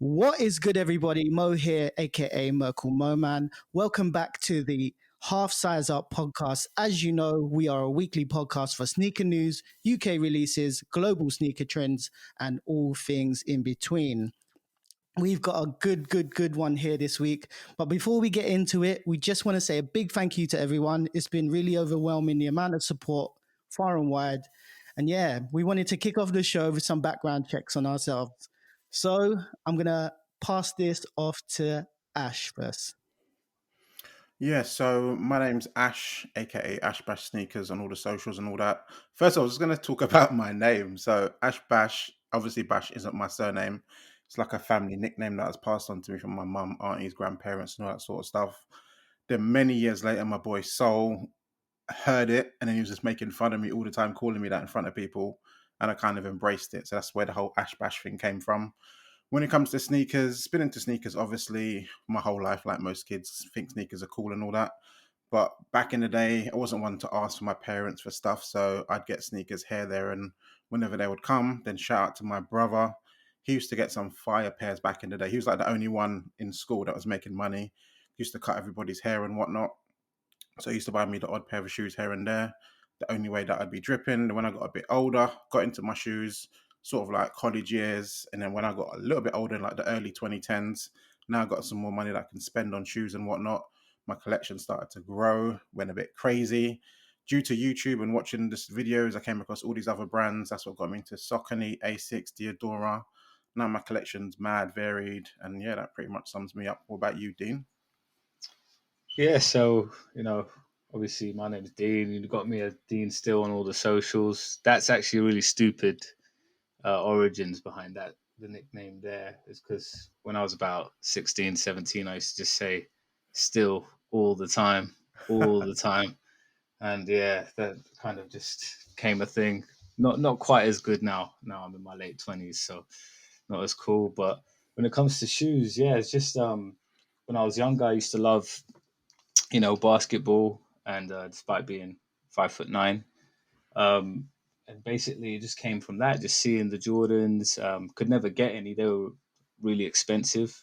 What is good, everybody? Mo here, aka Merkle Moman. Welcome back to the Half Size Up podcast. As you know, we are a weekly podcast for sneaker news, UK releases, global sneaker trends, and all things in between. We've got a good one here this week. But before we get into it, we just want to say a big thank you to everyone. It's been really overwhelming, the amount of support far and wide. And yeah, we wanted to kick off the show with some background checks on ourselves. So I'm going to pass this off to Ash first. Yeah, so my name's Ash, aka Ash Bash Sneakers on all the socials and all that. First, I was going to talk about my name. So, Ash Bash, obviously, Bash isn't my surname. It's like a family nickname that was passed on to me from my mum, aunties, grandparents, and all that sort of stuff. Then, many years later, my boy Soul heard it and then he was just making fun of me all the time, calling me that in front of people. And I kind of embraced it. So, that's where the whole Ash Bash thing came from. When it comes to sneakers, been into sneakers obviously my whole life, like most kids think sneakers are cool and all that. But back in the day, I wasn't one to ask for my parents for stuff, so I'd get sneakers here, there, and whenever they would come, then shout out to my brother. He used to get some fire pairs back in the day. He was like the only one in school that was making money. He used to cut everybody's hair and whatnot. So he used to buy me the odd pair of shoes here and there. The only way that I'd be dripping. And when I got a bit older, got into my shoes, sort of like college years. And then when I got a little bit older, like the early 2010s, now I got some more money that I can spend on shoes and whatnot. My collection started to grow, went a bit crazy. Due to YouTube and watching this videos, I came across all these other brands. That's what got me into Saucony, Asics, Diadora. Now my collection's mad varied. And yeah, that pretty much sums me up. What about you, Dean? Yeah, so obviously my name's Dean. You got me as Dean still on all the socials. That's actually really stupid origins behind that. The nickname there is because when I was about 16, 17, I used to just say still all the time. And yeah, that kind of just came a thing. Not quite as good now. Now I'm in my late 20s, so not as cool. But when it comes to shoes, yeah, it's just when I was younger, I used to love basketball, and despite being 5'9", um, and basically it just came from that. Just seeing the Jordans, could never get any. They were really expensive.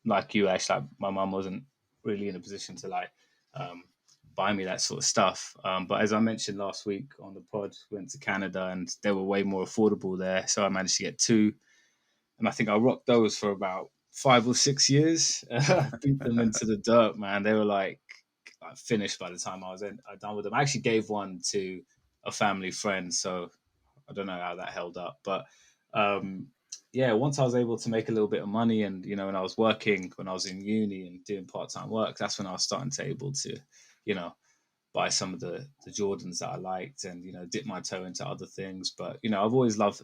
Like you, Ash, like my mum wasn't really in a position to um, buy me that sort of stuff. But as I mentioned last week on the pod, went to Canada and they were way more affordable there. So I managed to get two, and I think I rocked those for about 5 or 6 years. Beat them into the dirt, man. They were like finished by the time I was done with them. I actually gave one to a family friend, so I don't know how that held up. But um, yeah, once I was able to make a little bit of money, and when I was working, when I was in uni and doing part time work, that's when I was starting to able to, you know, buy some of the Jordans that I liked, and dip my toe into other things. But I've always loved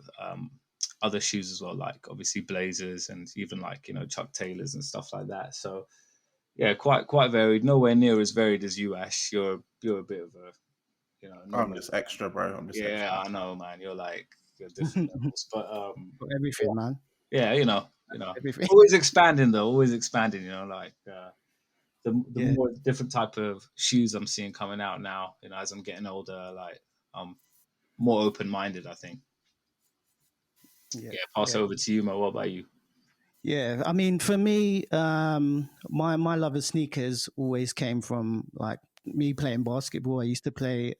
other shoes as well, like obviously Blazers and even like Chuck Taylors and stuff like that. So yeah, quite varied. Nowhere near as varied as you, Ash. You're a bit of a I'm normal. just extra, bro. I'm just Yeah, extra. I know, man. You're different levels, but For everything, man. yeah, Everything. always expanding though, always expanding. Like the Yeah, more different type of shoes I'm seeing coming out now. As I'm getting older, like I'm more open minded. I think. yeah, Yeah, pass yeah. over to you, Mo. What about you? Yeah, I mean, for me, my love of sneakers always came from like me playing basketball. I used to play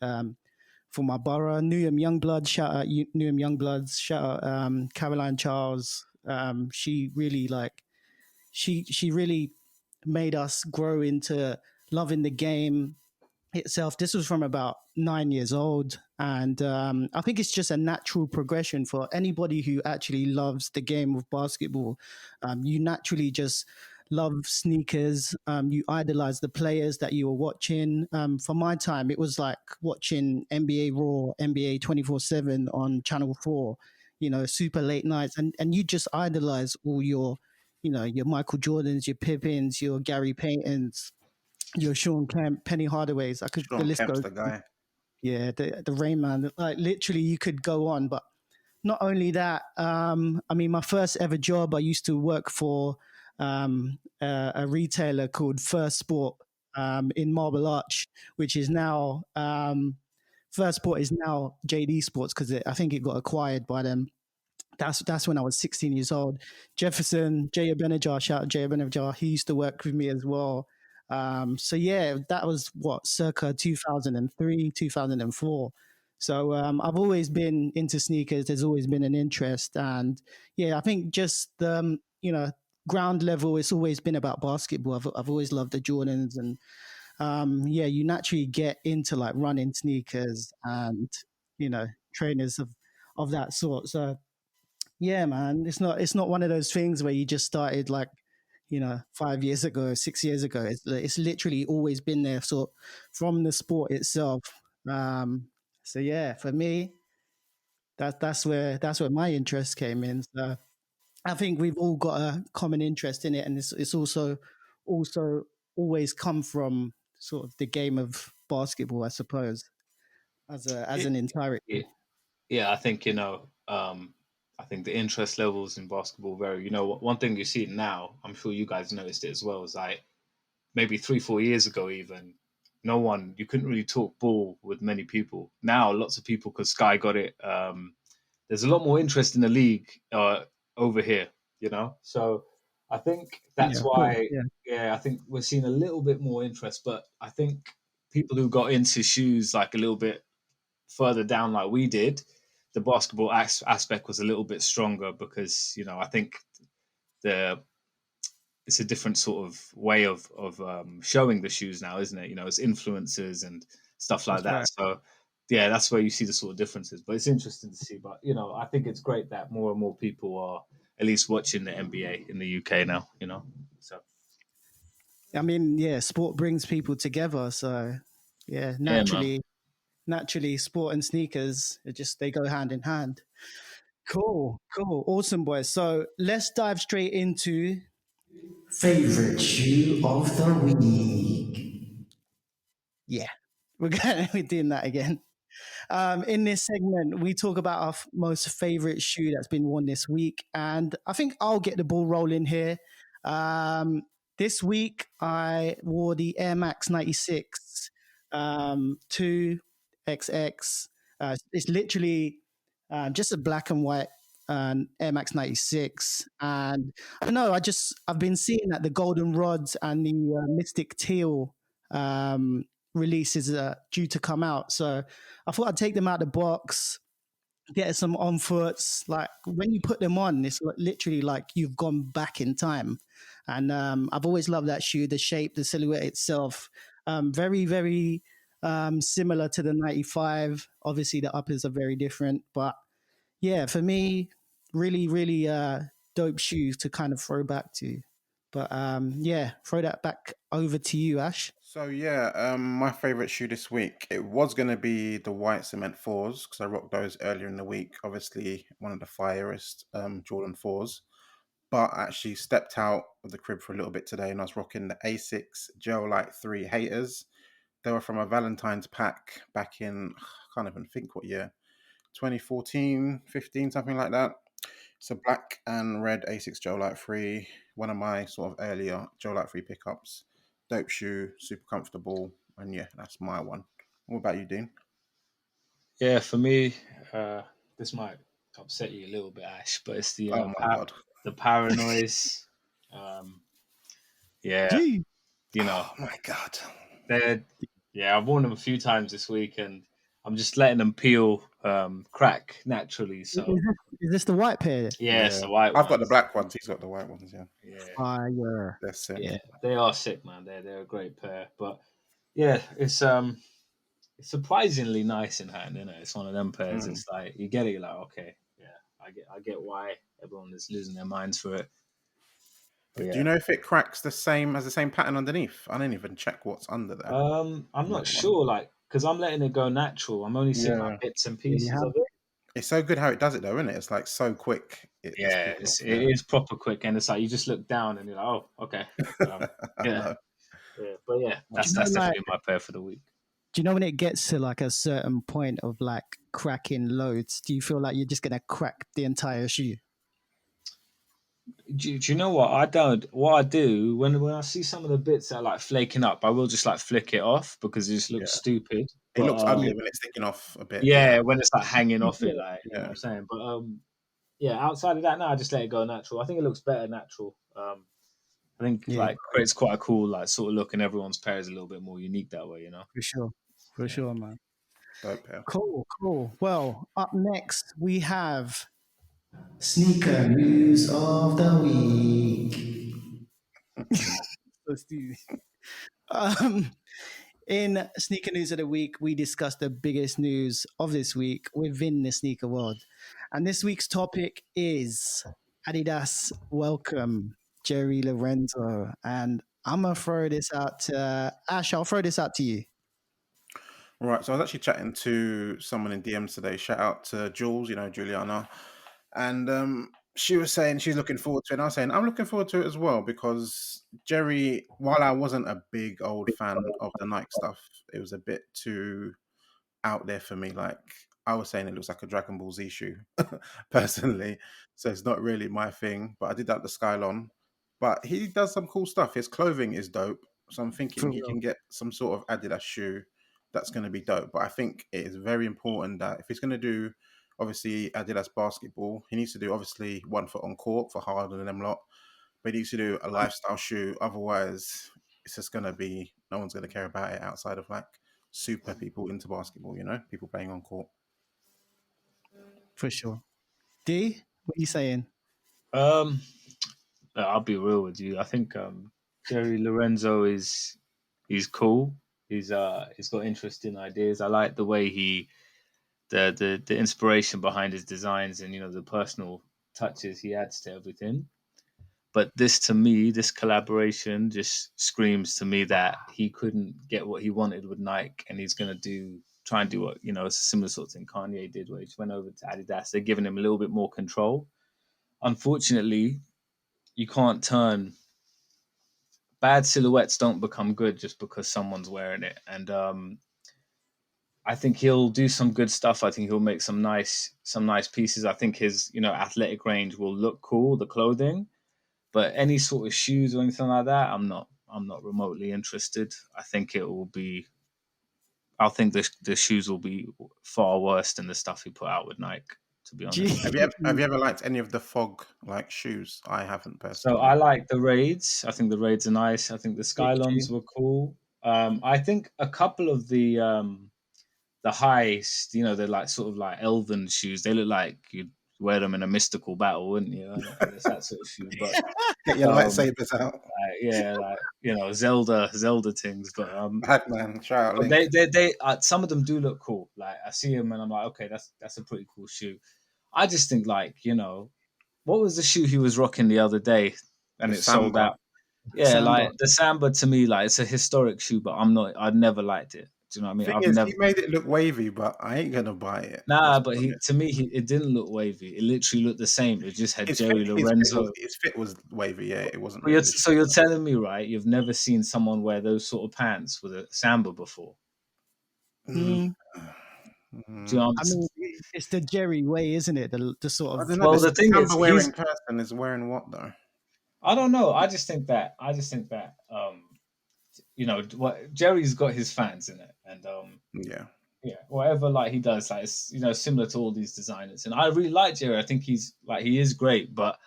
for my borough, Newham Youngblood. Shout out Newham Youngbloods. Shout out Caroline Charles. She really she really made us grow into loving the game itself. This was from about 9 years old. And I think it's just a natural progression for anybody who actually loves the game of basketball. You naturally just love sneakers. You idolize the players that you were watching. For my time, it was like watching NBA Raw, NBA 24/7 on Channel 4, super late nights. And you just idolize all your Michael Jordans, your Pippins, your Gary Paytons, your Sean Kemp, Penny Hardaways. The Sean list Kemp's goes. the guy. Yeah, the Rain Man. Like literally, you could go on. But not only that, I mean, my first ever job, I used to work for a retailer called First Sport in Marble Arch, which is now First Sport is now JD Sports because I think it got acquired by them. That's when I was 16 years old. Jefferson, Jay Abenajar, shout out Jay Abenajar, he used to work with me as well. So yeah, that was what, circa 2003, 2004. So I've always been into sneakers. There's always been an interest, and yeah, I think just ground level. It's always been about basketball. I've always loved the Jordans, and yeah, you naturally get into like running sneakers and trainers of that sort. So yeah, man, it's not one of those things where you just started like 5 years ago, 6 years ago. It's literally always been there. So from the sport itself. So yeah, for me, that's where my interest came in. So I think we've all got a common interest in it, and it's also always come from sort of the game of basketball, I suppose, as Yeah, an entirety. yeah, yeah, I think I think the interest levels in basketball vary. One thing you see now, I'm sure you guys noticed it as well, is like maybe 3 4 years ago even, no one you couldn't really talk ball with many people. Now lots of people, because Sky got it. There's a lot more interest in the league over here. So I think Yeah, that's of course. why. Yeah, Yeah, I think we're seeing a little bit more interest, but I think people who got into shoes like a little bit further down like we did, the basketball aspect was a little bit stronger because I think the it's a different sort of way of showing the shoes now, isn't it? It's influencers and stuff like that's that. right. So yeah, that's where you see the sort of differences. But it's interesting to see. But I think it's great that more and more people are at least watching the NBA in the UK now. So I mean, yeah, sport brings people together. So yeah, yeah, man. naturally, sport and sneakers, they go hand in hand. Cool, cool, awesome, boys. So let's dive straight into favorite shoe of the week. Yeah, we're doing that again. In this segment, we talk about our most favorite shoe that's been worn this week, and I think I'll get the ball rolling here. Um, this week, I wore the Air Max 96 2XX. It's literally just a black and white Air Max 96, and I don't know. I've been seeing that the Golden Rods and the Mystic Teal releases are due to come out, so I thought I'd take them out of the box, get some on foots. Like when you put them on, it's literally like you've gone back in time. And I've always loved that shoe, the shape, the silhouette itself. Very, very similar to the 95. Obviously, the uppers are very different. But yeah, for me, really, really dope shoes to kind of throw back to. But yeah, throw that back over to you, Ash. So yeah, my favorite shoe this week, it was going to be the white cement fours because I rocked those earlier in the week. Obviously, one of the firest Jordan fours, but I actually stepped out of the crib for a little bit today, and I was rocking the Asics Gel Light 3 Haters. They were from a Valentine's pack back in, I can't even think what year, 2014, 15, something like that. So black and red Asics Gel Light 3, one of my sort of earlier Gel Light 3 pickups. Dope shoe, super comfortable, and yeah, that's my one. What about you, Dean? Yeah, for me, uh, this might upset you a little bit, Ash, but it's the Oh my god. the Paranoids. Um, yeah, Gee, you know, Oh my god. they're yeah. I've worn them a few times this week, and I'm just letting them peel, crack naturally. So is this the white pair? yeah, it's Yeah. the white I've got the ones. black ones, he's got the white ones, yeah. Yeah, Fire. They're sick. yeah, they are sick, man. They're a great pair, but yeah, it's surprisingly nice in hand, isn't it? It's one of them pairs. Mm. It's like you get it, you're like okay, yeah, I get why everyone is losing their minds for it. But Do you yeah, know if it cracks the same as the same pattern underneath? I didn't even check what's under there I'm on not this one. sure, like, because I'm letting it go natural. I'm only seeing like Yeah. bits and Yeah, you pieces have. of it. It's so good how it does it though, isn't it? It's like so quick. It just Yeah, peels off. it Yeah. is proper quick, and it's like you just look down and you're like, oh, okay, I yeah, know. yeah. But yeah, Do that's you know, that's like, definitely my pair for the week. do you know when it gets to like a certain point of like cracking loads? Do you feel like you're just gonna crack the entire shoe? Do you know what I don't? What I do when I see some of the bits that are like flaking up, I will just like flick it off because it just looks Yeah. stupid. It But looks ugly when it's sticking off a bit. Yeah. yeah, when it's like hanging off it, Yeah. like you know what Yeah. I'm saying. But yeah, outside of that, now I just let it go natural. I think it looks better natural. I think Yeah, like creates quite a cool like sort of look, and everyone's pair is a little bit more unique that way, you know. for sure. For Yeah. sure, man. Dope pair. Cool, cool. Well, up next we have sneaker news of the week. Let's do this. Um, in sneaker news of the week, we discuss the biggest news of this week within the sneaker world. And this week's topic is Adidas welcome Jerry Lorenzo. And I'm going to throw this out to Ash. I'll throw this out to you. Right, so I was actually chatting to someone in DMs today. Shout out to Jules, Juliana, and she was saying she's looking forward to it. And I was saying I'm looking forward to it as well because Jerry, while I wasn't a big old fan of the Nike stuff, it was a bit too out there for me. Like I was saying, it looks like a Dragon Ball Z shoe, personally. So it's not really my thing. But I did like the Skylon. But he does some cool stuff. His clothing is dope. So I'm thinking For he real. can get some sort of Adidas shoe that's going to be dope. But I think it is very important that if he's going to do, obviously, Adidas basketball, he needs to do obviously one for on court for Harden and them lot. But he needs to do a lifestyle shoe. Otherwise, it's just going to be, no one's going to care about it outside of like super people into basketball, people playing on court. For sure. D, what are you saying? Um, I'll be real with you. I think Jerry Lorenzo he's cool. He's got interesting ideas. I like the way the inspiration behind his designs and the personal touches he adds to everything. But this collaboration just screams to me that he couldn't get what he wanted with Nike, and he's gonna try and do what it's a similar sort of thing Kanye did, where he just went over to Adidas. They're giving him a little bit more control. Unfortunately, you can't turn bad silhouettes don't become good just because someone's wearing it. And I think he'll do some good stuff. I think he'll make some nice pieces. I think his athletic range will look cool, the clothing, but any sort of shoes or anything like that, I'm not remotely interested. I think the shoes will be far worse than the stuff he put out with Nike, to be honest. Have you ever liked any of the fog like shoes? I haven't So I personally. like the raids. I think the raids are nice. I think the Yeah, Skylons were cool. I think a couple of the highs, they're like sort of like elven shoes. They look like you'd wear them in a mystical battle, wouldn't you? And it's that sort of shoe. But Get your um, lightsabers out. yeah, like Zelda things. Pac-Man, shout out But Link. they some of them do look cool. Like I see them and I'm like, okay, that's a pretty cool shoe. I just think like what was the shoe he was rocking the other day and The it sold Samba. out? Yeah, Samba. like the Samba to me, like it's a historic shoe, but I've never liked it. Do you know what I mean? Thing I've is, never. he made it look wavy, but I ain't gonna buy it. Nah, Let's but be honest. it didn't look wavy. It literally looked the same. It just had His fit, Jerry his fit was Lorenzo. his fit was wavy. Yeah, it wasn't But really the so shoe. you're telling me, right? You've never seen someone wear those sort of pants with a Samba before. Mm, Mm, Do you know? I mean, it's the Jerry way, isn't it? The sort I of don't know. Well, This the thing is, Samba wearing person is wearing what though? I don't know. I just think that what Jerry's got his fans in it, and Yeah. yeah, whatever like he does, like it's similar to all these designers, and I really like Jerry. I think he is great, but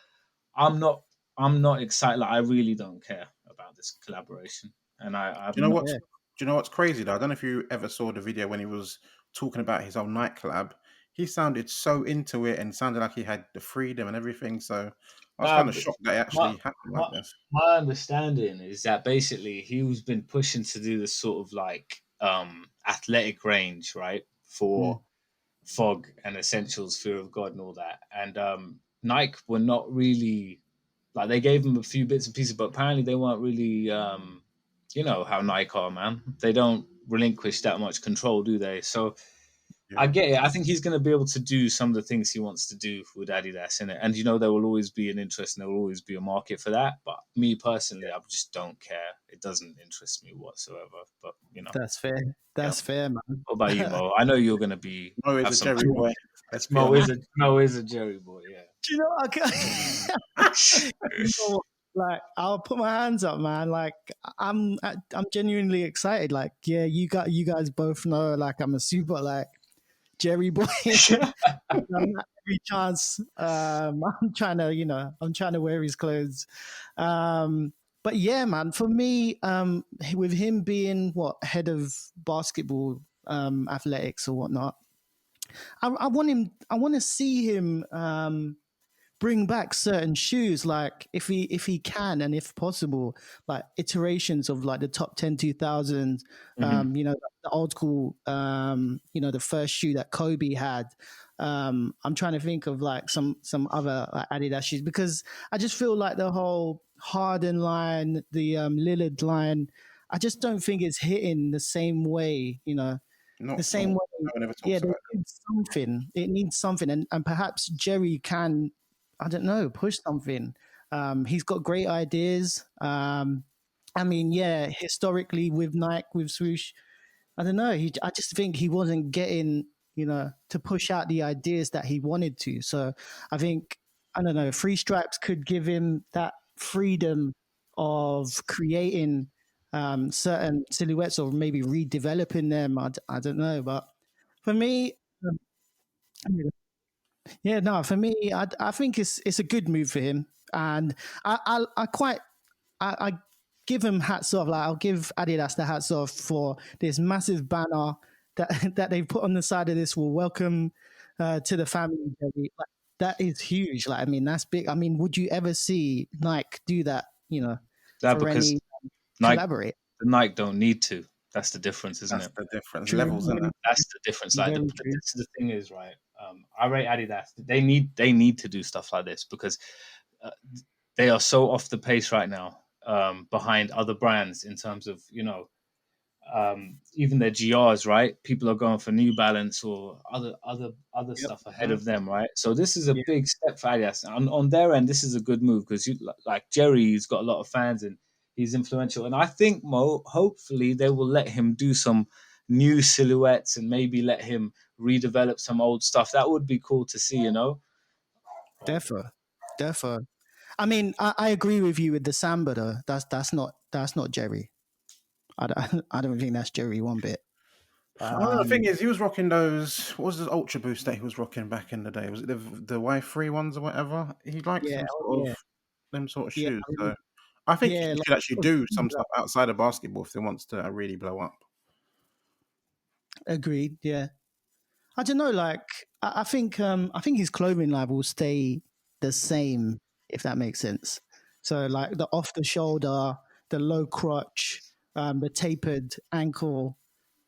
I'm not I'm not excited. Like I really don't care about this collaboration, and Do you know I'm not. what's yeah. Do you know what's crazy though? I don't know if you ever saw the video when he was talking about his own night collab. He sounded so into it and sounded like he had the freedom and everything. So I was Nah, kind of but shocked that it my, actually happened my like this. my understanding is that basically he's been pushing to do this sort of like athletic range, right, Mm. for Fog and Essentials, Fear of God, and all that. And Nike were not really like they gave him a few bits and pieces, but apparently they weren't really. You know how Nike are, man. They don't relinquish that much control, do they? So I Yeah. get it. I think he's going to be able to do some of the things he wants to do with Adidas in it. And there will always be an interest and there will always be a market for that. But me personally, I just don't care. It doesn't interest me whatsoever. But That's fair. yeah. That's fair, man. What about you, Mo? I know you're going to be Mo is have a some. Jerry boy. Let's be Mo honest. is a Jerry boy. Yeah. Do you know? You know, like I'll put my hands up, man. Like I'm genuinely excited. Like, yeah, you guys both know, like I'm a super like Jerry boy. I'm every chance. I'm trying to, I'm trying to wear his clothes. But yeah, man, for me, with him being what head of basketball, athletics or whatnot, I want him. I want to see him. Bring back certain shoes, like if he can and if possible, like iterations of like the top 10 2000s, Mhm. the old school, the first shoe that Kobe had. I'm trying to think of like some other like Adidas shoes, because I just feel like the whole Harden line, the Lillard line, I just don't think it's hitting the same way, Not the at same all. way. No one ever Yeah, talks they about need something. It needs something, and perhaps Jerry can, I don't know, push something. He's got great ideas. I mean, yeah, historically with Nike, with swoosh, I don't know. I just think he wasn't getting, to push out the ideas that he wanted to. So I think, I don't know, Free Stripes could give him that freedom of creating certain silhouettes or maybe redeveloping them. I don't know. But for me, um, yeah, no, for me, I think it's a good move for him. And I quite, I give him hats off. Like I'll give Adidas the hats off for this massive banner that that they've put on the side of this. Will welcome to the family. Jerry. Like, that is huge. Like I mean, that's big. I mean, would you ever see Nike do that? That For because any Nike, collaborate? the Nike don't need to. That's the difference, isn't that's it? the difference. True, Levels in it. That's the difference. Like very true. this is the thing is right. I rate Adidas. They need to do stuff like this because uh, they are so off the pace right now, behind other brands in terms of even their GRs, right? People are going for New Balance or other Yep. stuff ahead of them, right? So this is a Yeah. big step for Adidas. On their end, this is a good move because like Jerry's got a lot of fans and he's influential. And I think hopefully they will let him do some new silhouettes and maybe let him redevelop some old stuff. That would be cool to see, you know. Defo, defo. I mean, I agree with you with the Samba though. That's not Jerry. I don't think that's Jerry one bit. Oh, the thing Um, is, he was rocking those. What was the Ultra Boost that he was rocking back in the day? Was it the Y3 ones or whatever? He likes yeah, of them sort of yeah, shoes. So I think yeah. he Like, should actually do some stuff outside of basketball if he wants to really blow up. agreed. Yeah, I don't know. Like, I think his clothing line will stay the same, if that makes sense. So, like the off the shoulder, the low crotch, the tapered ankle,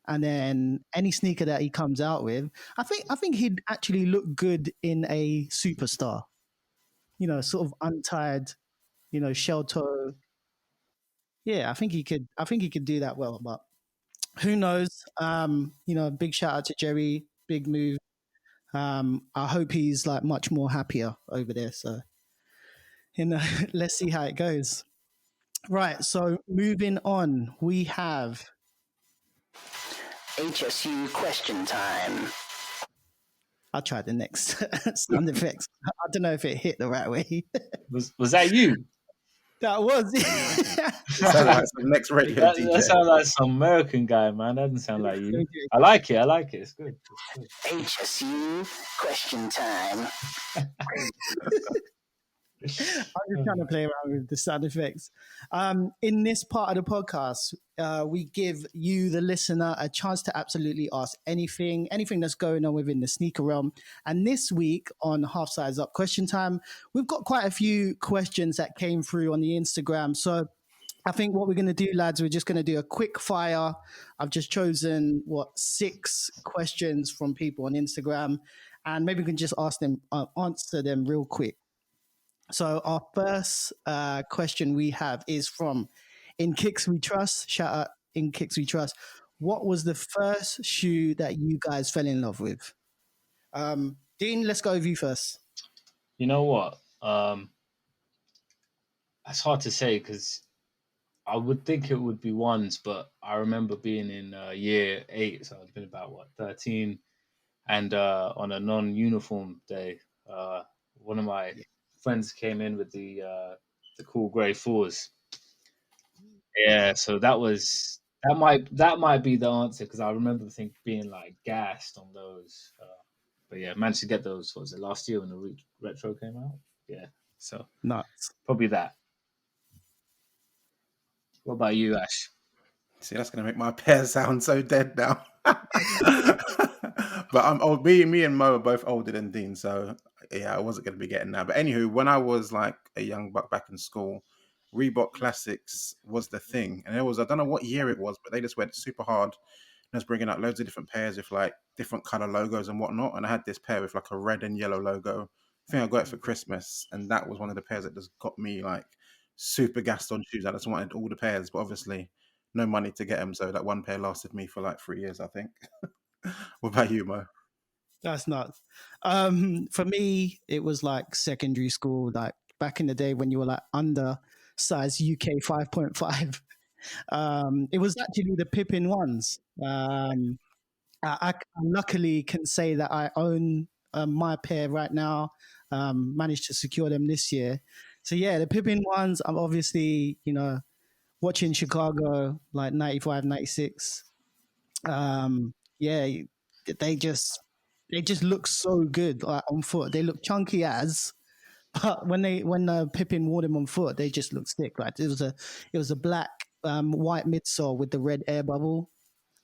and then any sneaker that he comes out with, I think he'd actually look good in a superstar. Sort of untied, shell toe. Yeah, I think he could. I think he could do that well. But who knows? Big shout out to Jerry. Big move. I hope he's like much more happier over there. So, let's see how it goes. Right. So moving on, we have HSU question time. I'll try the next sound effects. I don't know if it hit the right way. Was that you? That was It sounded like some next radio That DJ. sounds like some American guy, man. That doesn't sound like you. I like it. I like it. It's good. It's good. HSU question time. I'm just trying to play around with the sound effects. In this part of the podcast, we give you, the listener, a chance to absolutely ask anything that's going on within the sneaker realm. And this week on Half Size Up Question Time, we've got quite a few questions that came through on the Instagram. So I think what we're going to do, lads, we're just going to do a quick fire. I've just chosen 6 questions from people on Instagram, and maybe we can just answer them real quick. So our first question we have is from In Kicks We Trust. Shout out In Kicks We Trust. What was the first shoe that you guys fell in love with? Dean, let's go with you first. You know what? That's hard to say because I would think it would be ones, but I remember being in year 8, so I'd been about 13, and on a non-uniform day, one of my friends came in with the cool grey fours. Yeah, so that might be the answer because I remember being like gassed on those. But yeah, managed to get those. What was it, last year when the retro came out? Yeah. So Nuts. probably that. What about you, Ash? See, that's going to make my pair sound so dead now. But I'm old. Me and Mo are both older than Dean, so yeah, I wasn't going to be getting that. But anywho, when I was like a young buck back in school, Reebok Classics was the thing, and it was, I don't know what year it was, but they just went super hard. And I was bringing out loads of different pairs with like different color logos and whatnot. And I had this pair with like a red and yellow logo. I think I got it for Christmas, and that was one of the pairs that just got me like super gassed on shoes. I just wanted all the pairs, but obviously no money to get them, so that one pair lasted me for like 3 years, I think. What about you, Mo? That's nuts. For me, it was like secondary school, like back in the day when you were like under size UK 5.5. It was actually the Pippin ones. I luckily can say that I own my pair right now. Managed to secure them this year. So yeah, the Pippin ones, I'm obviously, watching Chicago like 95, 96. Yeah, they just they just look so good like on foot. They look chunky as, but when Pippin wore them on foot, they just look sick. Like it was a black white midsole with the red air bubble.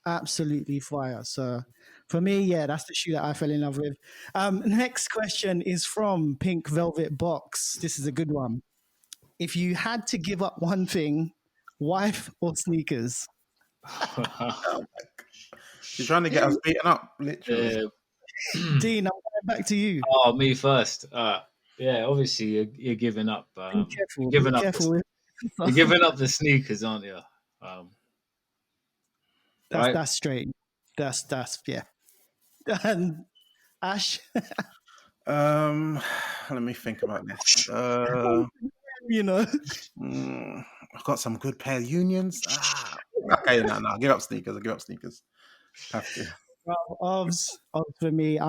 Absolutely fire. So for me, yeah, that's the shoe that I fell in love with. Next question is from Pink Velvet Box. This is a good one. If you had to give up one thing, wife or sneakers? Oh my God. You're trying to get us beaten up, literally. Dean, I'm going back to you. Oh, me first. Yeah, obviously you're giving up. Be careful. You're giving Be up. careful. You're giving up the sneakers, aren't you? That's Right. that's straight. That's yeah. And Ash, Let me think about this. you know, I've got some good pair of unions. Okay, no, give up sneakers. I give up sneakers. Have to. Obs for me,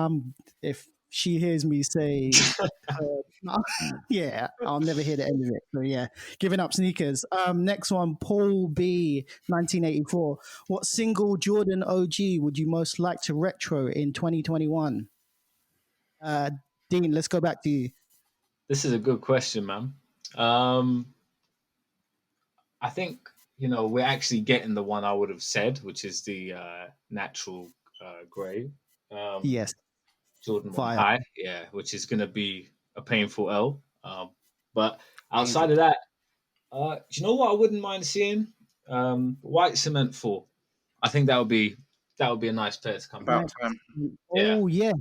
if she hears me say, yeah, I'll never hear the end of it. So yeah, giving up sneakers. Next one, Paul B, 1984. What single Jordan OG would you most like to retro in 2021? Dean, let's go back to you. This is a good question, man. I think we're actually getting the one I would have said, which is the natural grey. Yes, Jordan 1 fire. High, yeah, which is going to be a painful L. But outside of that, do you know what I wouldn't mind seeing? White Cement 4. I think that would be a nice pair to come back. About time. Oh yes,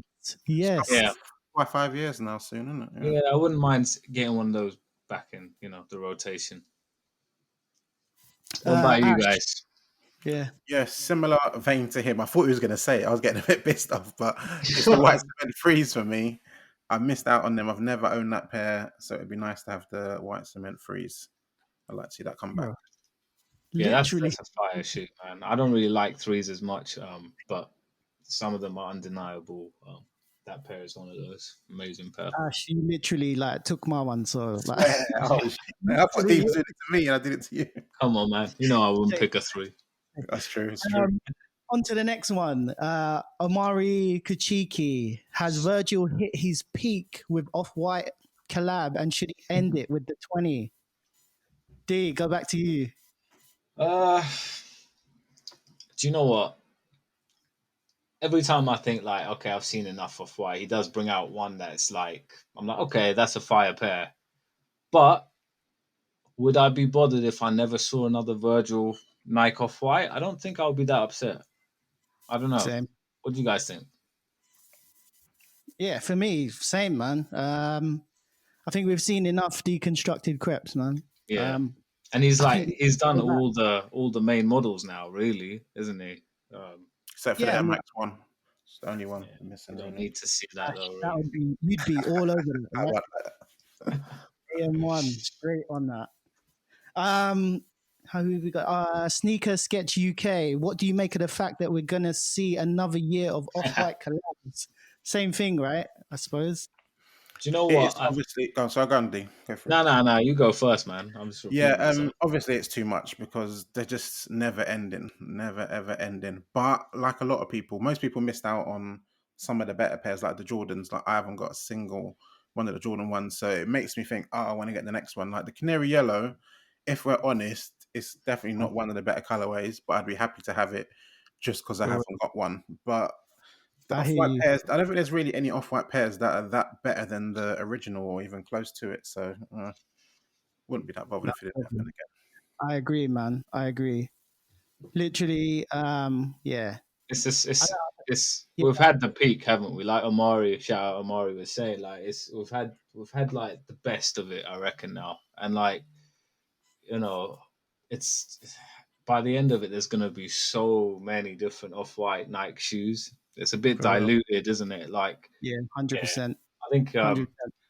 yes. Yeah. By 5 years now soon, isn't it? Yeah, I wouldn't mind getting one of those back in, the rotation. What about you Ash, guys? yeah. Yeah, similar vein to him. I thought he was going to say it. I was getting a bit pissed off, but it's the white cement freeze for me. I missed out on them. I've never owned that pair, so it'd be nice to have the white cement freeze. I'd like to see that come back. Yeah, that's Literally, a fire shoot, man. I don't really like threes as much, but some of them are undeniable. That pair is one of those amazing pair. Ash, you literally like took my one. So like, I thought Dean was doing it to me, and I did it to you. Come on, man. I wouldn't pick a three. That's true. It's true. On to the next one. Omari Kuchiki. Has Virgil hit his peak with Off-White collab, and should he end it with the 20? D, go back to you. Do you know what? Every time I think like, okay, I've seen enough of White, he does bring out one that's like, I'm like, okay, that's a fire pair. But would I be bothered if I never saw another Virgil Nike Off-White? I don't think I would be that upset. I don't know. Same. What do you guys think? Yeah, for me, same, man. I think we've seen enough deconstructed crepes, man. Yeah. And he's done that. all the main models now, really, isn't he? Except for the MX one. It's the only one missing. You don't need to see that though. That would be, you'd be all over it. I Right? like that. AM1, straight on that. How have we got? Sneaker Sketch UK. What do you make of the fact that we're gonna see another year of Off-White collabs? Same thing, right? I suppose. Do you know It what? is obviously, go on, Dean. Go for it. No. You go first, man. I'm just obviously it's too much because they're just never ending, never ever ending. But like a lot of people, most people missed out on some of the better pairs, like the Jordans. Like I haven't got a single one of the Jordan ones, so it makes me think, oh, I want to get the next one. Like the canary yellow, if we're honest, it's definitely not one of the better colorways, but I'd be happy to have it just because I Bro, haven't got one. But the I hear off-white you. pairs, I don't think there's really any off-white pairs that are that better than the original or even close to it. So wouldn't be that bothered No if it didn't happen problem. again. I agree, man. I agree. Literally, yeah. It's just I, it's yeah, we've had the peak, haven't we? Like Amari, shout out Amari was saying, like it's we've had like the best of it, I reckon now, and like you know, it's by the end of it, there's gonna be so many different off white Nike shoes. It's a bit for real. diluted, isn't it? Like, Yeah, yeah, 100%. I think, 100%.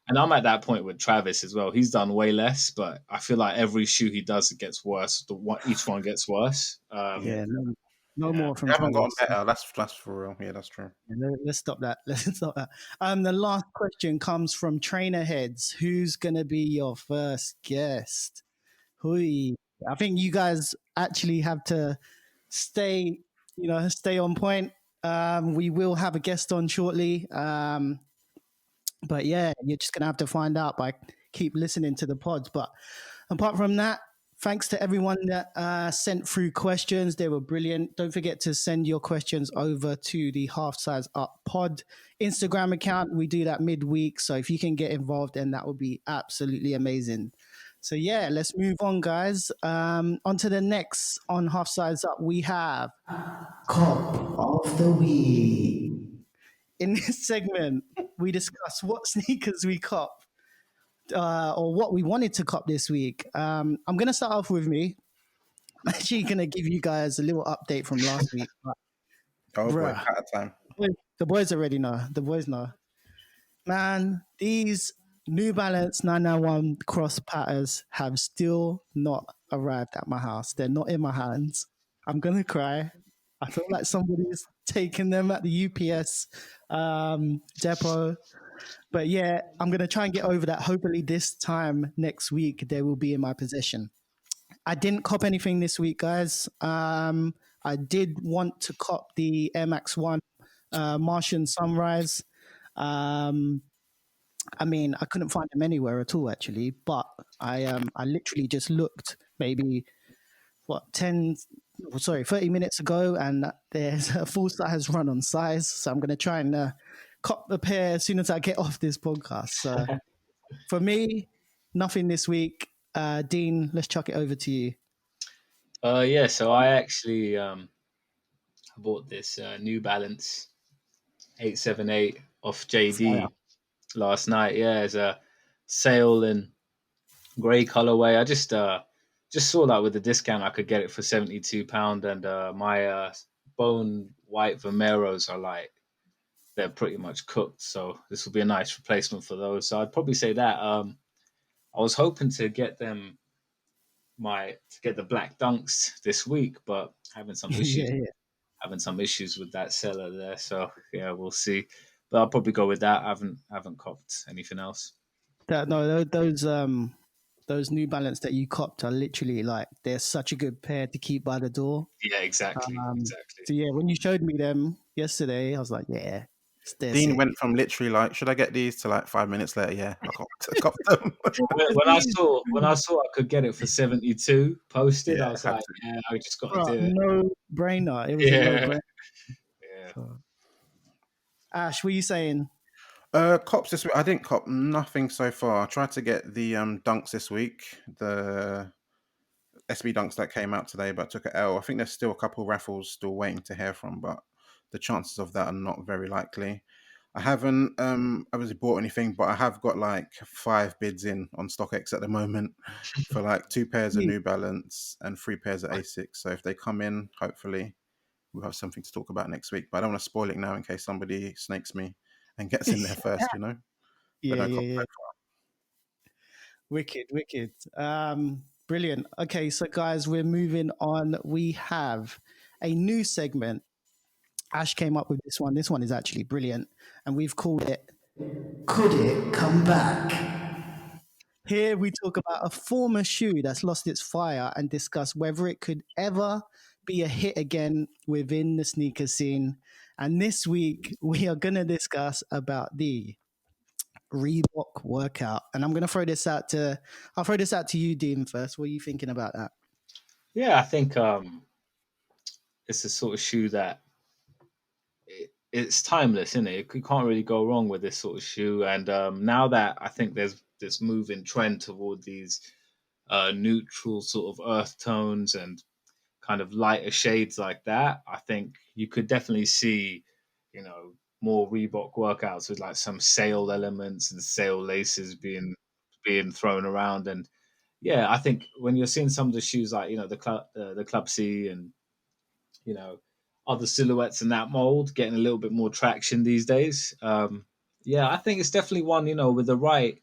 and I'm at that point with Travis as well. He's done way less, but I feel like every shoe he does, it gets worse. Each one gets worse. Yeah, Yeah, no, no Yeah, more from they haven't gotten Travis. better. That's for real. Yeah, that's true. Let's stop that. Let's stop that. The last question comes from Trainer Heads. Who's gonna be your first guest? Hui. I think you guys actually have to stay, stay on point. We will have a guest on shortly. But yeah, you're just gonna have to find out by keep listening to the pods. But apart from that, thanks to everyone that sent through questions. They were brilliant. Don't forget to send your questions over to the Half Size Up Pod Instagram account. We do that midweek, so if you can get involved, then that would be absolutely amazing. So yeah, let's move on, guys. On to the next on Half Size Up. We have Cop of the Week. In this segment, we discuss what sneakers we cop or what we wanted to cop this week. I'm going to start off with me. I'm actually going to give you guys a little update from last week. Oh boy, Bruh, cat time. the boys already know. The boys know. Man, these New Balance 991 cross patters have still not arrived at my house. They're not in my hands. I'm going to cry. I feel like somebody's taking them at the UPS depot. But yeah, I'm going to try and get over that. Hopefully this time next week, they will be in my possession. I didn't cop anything this week, guys. I did want to cop the Air Max 1 Martian Sunrise. I mean, I couldn't find them anywhere at all, actually. But I literally just looked maybe, 30 minutes ago, and there's a full size run on size. So I'm going to try and cop a pair as soon as I get off this podcast. So for me, nothing this week. Dean, let's chuck it over to you. yeah. So I actually bought this New Balance 878 off JD last night. Yeah, it's a sale in grey colorway. I just saw that with the discount I could get it for £72, and my bone white Vomeros are like they're pretty much cooked. So this will be a nice replacement for those. So I'd probably say that. I was hoping to get them the black dunks this week, but having some issues Yeah. having some issues with that seller there. So yeah, we'll see. But I'll probably go with that. I haven't copped anything else. No, those New Balance that you copped are literally like they're such a good pair to keep by the door. Yeah, exactly. So yeah, when you showed me them yesterday, I was like, yeah, Dean went from literally like, should I get these to like 5 minutes later? Yeah, I got them. When I saw I could get it for 72 posted, Yeah, I was had like, to. yeah, I just got to do it. no brainer. It was a no Yeah, brainer. yeah. So, Ash, what are you saying? Cops this week. I didn't cop nothing so far. I tried to get the dunks this week, the SB dunks that came out today, but took an L. I think there's still a couple raffles still waiting to hear from, but the chances of that are not very likely. I haven't obviously bought anything, but I have got like 5 bids in on StockX at the moment for like 2 pairs of New Balance and 3 pairs of Asics. So if they come in, hopefully we'll have something to talk about next week. But I don't want to spoil it now in case somebody snakes me and gets in there first, you know? Yeah. Wicked. Brilliant. Okay, so guys, we're moving on. We have a new segment. Ash came up with this one. This one is actually brilliant, and we've called it "Could It Come Back?" Here we talk about a former shoe that's lost its fire and discuss whether it could ever be a hit again within the sneaker scene. And this week we are going to discuss about the Reebok Workout. And I'm going to I'll throw this out to you, Dean, first. What are you thinking about that? Yeah, I think it's a sort of shoe that it's timeless, isn't it? You can't really go wrong with this sort of shoe. And now that I think there's this moving trend toward these neutral sort of earth tones and kind of lighter shades like that, I think you could definitely see, more Reebok workouts with like some sail elements and sail laces being thrown around. And yeah, I think when you're seeing some of the shoes like the Club C and you know other silhouettes in that mold getting a little bit more traction these days. Yeah, I think it's definitely one with the right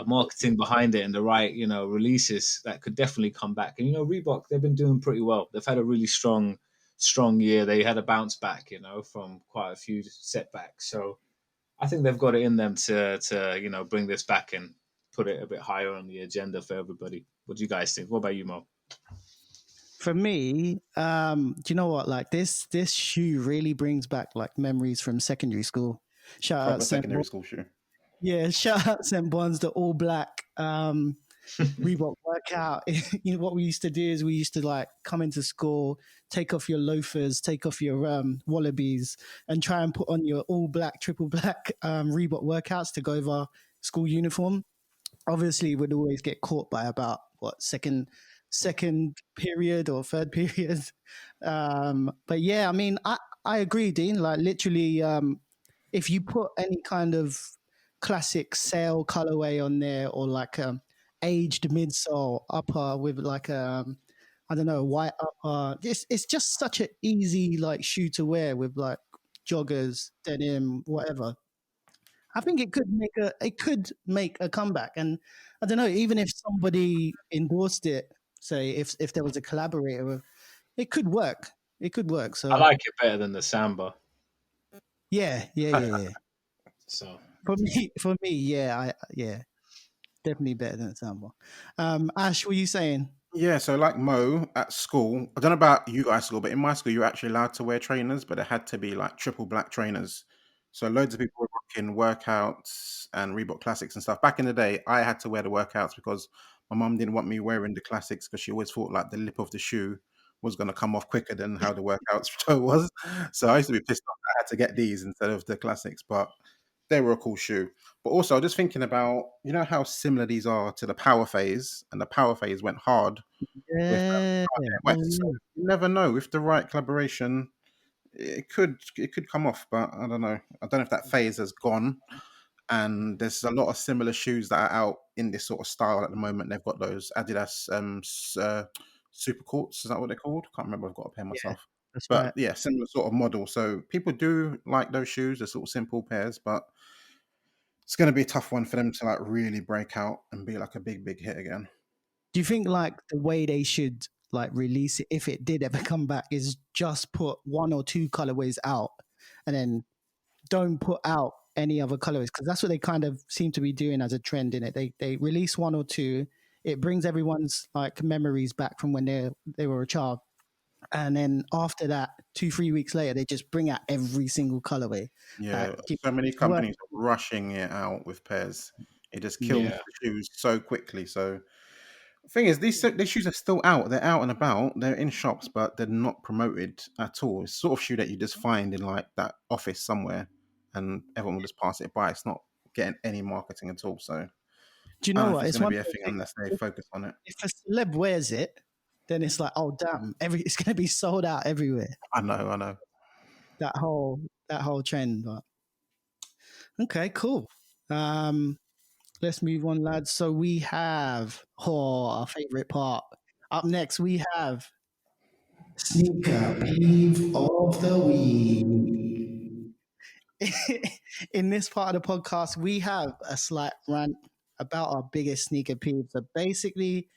marketing behind it and the right releases that could definitely come back. And Reebok, they've been doing pretty well. They've had a really strong year. They had a bounce back, from quite a few setbacks. So I think they've got it in them to bring this back and put it a bit higher on the agenda for everybody. What do you guys think? What about you, Mo? For me, do you know what? Like this shoe really brings back like memories from secondary school. Shout out Proper St. secondary school shoe. Yeah, shout out St. Bonds, the all black Reebok Workout. What we used to do is we used to like come into school, take off your loafers, take off your wallabies, and try and put on your all black, triple black Reebok Workouts to go over school uniform. Obviously, we'd always get caught by about what second period or third period. But yeah, I mean, I agree, Dean. Like literally, if you put any kind of classic sail colorway on there or like aged midsole upper with like I don't know, white upper, it's just such an easy like shoe to wear with like joggers, denim, whatever. I think it could make a comeback. And I don't know, even if somebody endorsed it, say if there was a collaborator, it could work. It could work. I So like it better than the Samba. yeah. So For me, yeah, definitely better than Samba. Ash, what are you saying? Yeah, so like Mo at school, I don't know about you guys' school, but in my school, you were actually allowed to wear trainers, but it had to be like triple black trainers. So loads of people were rocking workouts and Reebok Classics and stuff. Back in the day, I had to wear the workouts because my mum didn't want me wearing the Classics because she always thought like the lip of the shoe was going to come off quicker than how the workouts toe was. So I used to be pissed off that I had to get these instead of the Classics, but they were a cool shoe. But also, just thinking about, how similar these are to the Power Phase, and the Power Phase went hard with Yeah. Kanye Oh, West. So yeah. you never know, with the right collaboration, it could come off. But I don't know. I don't know if that phase has gone. And there's a lot of similar shoes that are out in this sort of style at the moment. They've got those Adidas Super Courts. Is that what they're called? Can't remember. I've got a pair Yeah, myself. that's But right. yeah, similar sort of model. So people do like those shoes. They're sort of simple pairs, but it's going to be a tough one for them to like really break out and be like a big hit again. Do you think like the way they should like release it, if it did ever come back, is just put one or two colorways out and then don't put out any other colorways? Because that's what they kind of seem to be doing as a trend in it. They release one or two. It brings everyone's like memories back from when they were a child. And then after that, 2-3 weeks later, they just bring out every single colorway. Yeah, Keep so many work. companies are rushing it out with pairs. It just kills Yeah. yeah, the shoes so quickly. So the thing is, these shoes are still out. They're out and about. They're in shops, but they're not promoted at all. It's sort of shoe that you just find in like that office somewhere, and everyone will just pass it by. It's not getting any marketing at all. So Do you I don't know know if what? it's It's going to one be a of thing those unless they things. focus on it. If a celeb wears it, then it's like, oh damn, it's gonna be sold out everywhere. I know. That whole trend. But okay, cool. Um, let's move on, lads. So we have our favorite part. Up next, we have Sneaker Peeve of the Week. In this part of the podcast, we have a slight rant about our biggest sneaker peeves. So basically,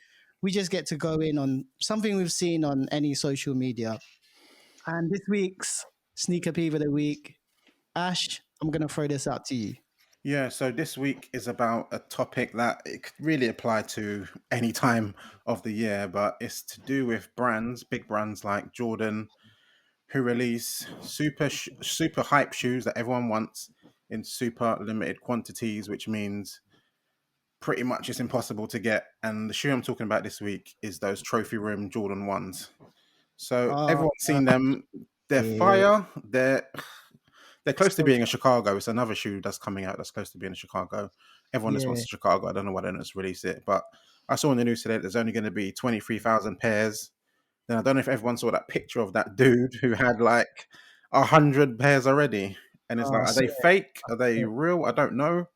we just get to go in on something we've seen on any social media. And this week's sneaker peeve of the week, Ash, I'm going to throw this out to you. Yeah, so this week is about a topic that it could really apply to any time of the year, but it's to do with brands, big brands like Jordan, who release super hype shoes that everyone wants in super limited quantities, which means pretty much it's impossible to get. And the shoe I'm talking about this week is those trophy room Jordan ones. So Uh, everyone's seen them. They're yeah. fire. They're close to So, being in Chicago. It's another shoe that's coming out that's close to being in Chicago. Everyone just yeah. wants Chicago. I don't know why they don't just release it. But I saw in the news today that there's only going to be 23,000 pairs. Then I don't know if everyone saw that picture of that dude who had like 100 pairs already. And it's Oh, like, are so, they fake? Are they yeah. real? I don't know.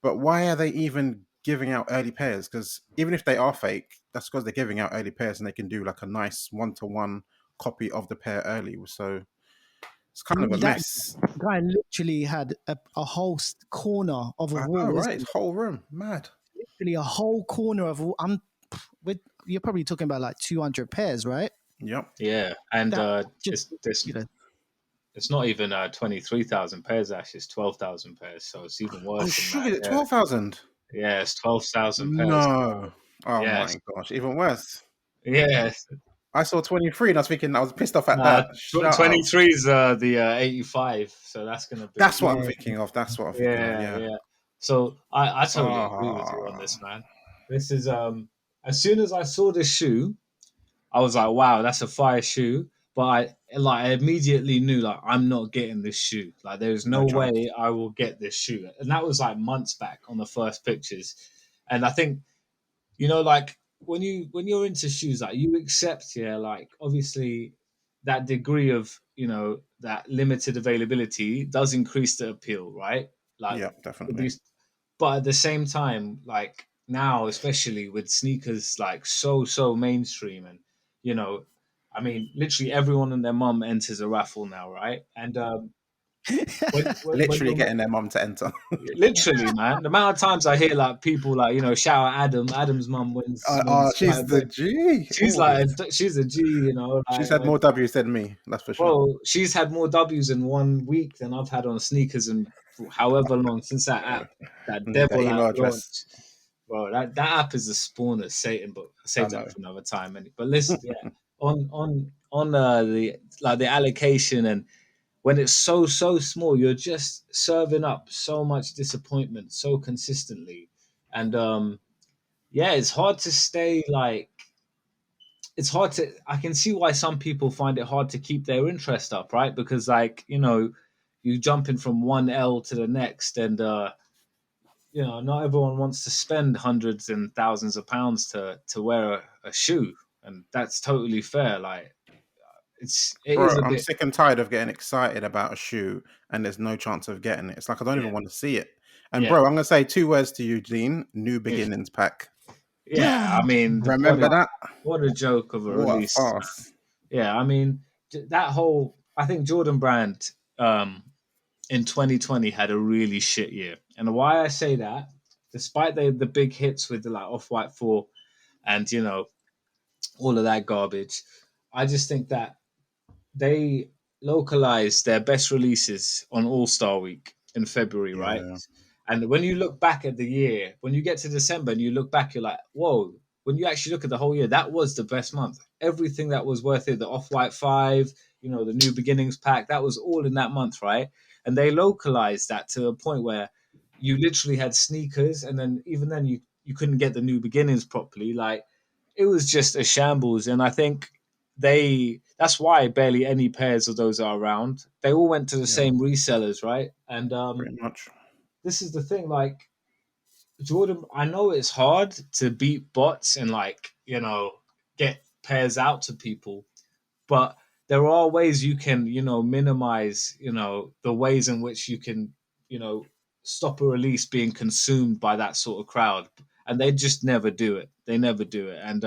But why are they even giving out early pairs? Because even if they are fake, that's because they're giving out early pairs and they can do like a nice one-to-one copy of the pair early. So it's kind of a That mess. guy literally had a whole corner of a I know, wall, right? wasn't It's it? whole room. Mad. Literally a whole corner of. You're probably talking about like 200 pairs, right? Yep. Yeah, and That just this you know. it's not even 23,000 pairs. Actually, it's 12,000 pairs. So it's even I'm worse than sure that. it's Yeah, 12,000. yeah, it's 12,000 pairs. No. Oh my Yes, gosh. Even worse. yeah. I saw 23 and I was thinking, I was pissed off at Nah, that. Shut up. 23 is the 85. So that's gonna be That's what I'm Yeah. thinking of. That's what I'm thinking of. yeah, Yeah. yeah. So I totally agree with you on Oh, this, man. This is as soon as I saw this shoe, I was like, wow, that's a fire shoe. But I immediately knew like I'm not getting this shoe. Like there's no no chance. way I will get this shoe. And that was like months back on the first pictures. And I think, like when you're into shoes, like you accept, yeah, like obviously that degree of, that limited availability does increase the appeal, right? Like Yeah, with definitely. these, but at the same time, like now, especially with sneakers like so mainstream, and you know, I mean, literally everyone and their mum enters a raffle now, right? And when Literally you're getting their mom to enter. literally, man, the amount of times I hear like people like shout at Adam's mum wins Oh, wins quite she's a the bit. G. She's Oh, like she's a G, she's like had more W's than me. That's for sure. bro, she's had more W's in 1 week than I've had on sneakers in however long since that app, that Need that devil app email address. launched. Bro, that app is a spawn of Satan, but I'll I save know. that for another time. But listen, yeah, on the allocation, and when it's so small, you're just serving up so much disappointment so consistently, and yeah, it's hard to stay like it's hard to I can see why some people find it hard to keep their interest up, right? Because like, you jumping from one L to the next, and not everyone wants to spend hundreds and thousands of pounds to wear a shoe, and that's totally fair. Like it is Bro, a I'm bit. sick and tired of getting excited about a shoe and there's no chance of getting it. It's like I don't Yeah, even want to see it. And yeah, bro, I'm gonna say two words to you, Dean. New yeah, beginnings pack. yeah. I mean, Remember that? what a joke of a What a release. farce. Yeah, I mean, that whole I think Jordan Brand um in 2020 had a really shit year. And why I say that, despite the big hits with the like Off White 4 and all of that garbage, I just think that they localized their best releases on All Star Week in February, right? Yeah. And when you look back at the year, when you get to December and you look back, you're like, whoa. When you actually look at the whole year, that was the best month. Everything that was worth it, the Off White 5, the New Beginnings pack, that was all in that month, right? And they localized that to a point where you literally had sneakers, and then even then you couldn't get the New Beginnings properly. Like it was just a shambles. And I think that's why barely any pairs of those are around. They all went to the Yeah, same resellers, right? And pretty much. this is the thing, like Jordan, I know it's hard to beat bots and like, get pairs out to people, but there are ways you can, minimize, the ways in which you can, you know, stop a release being consumed by that sort of crowd. And they just never do it. They never do it. And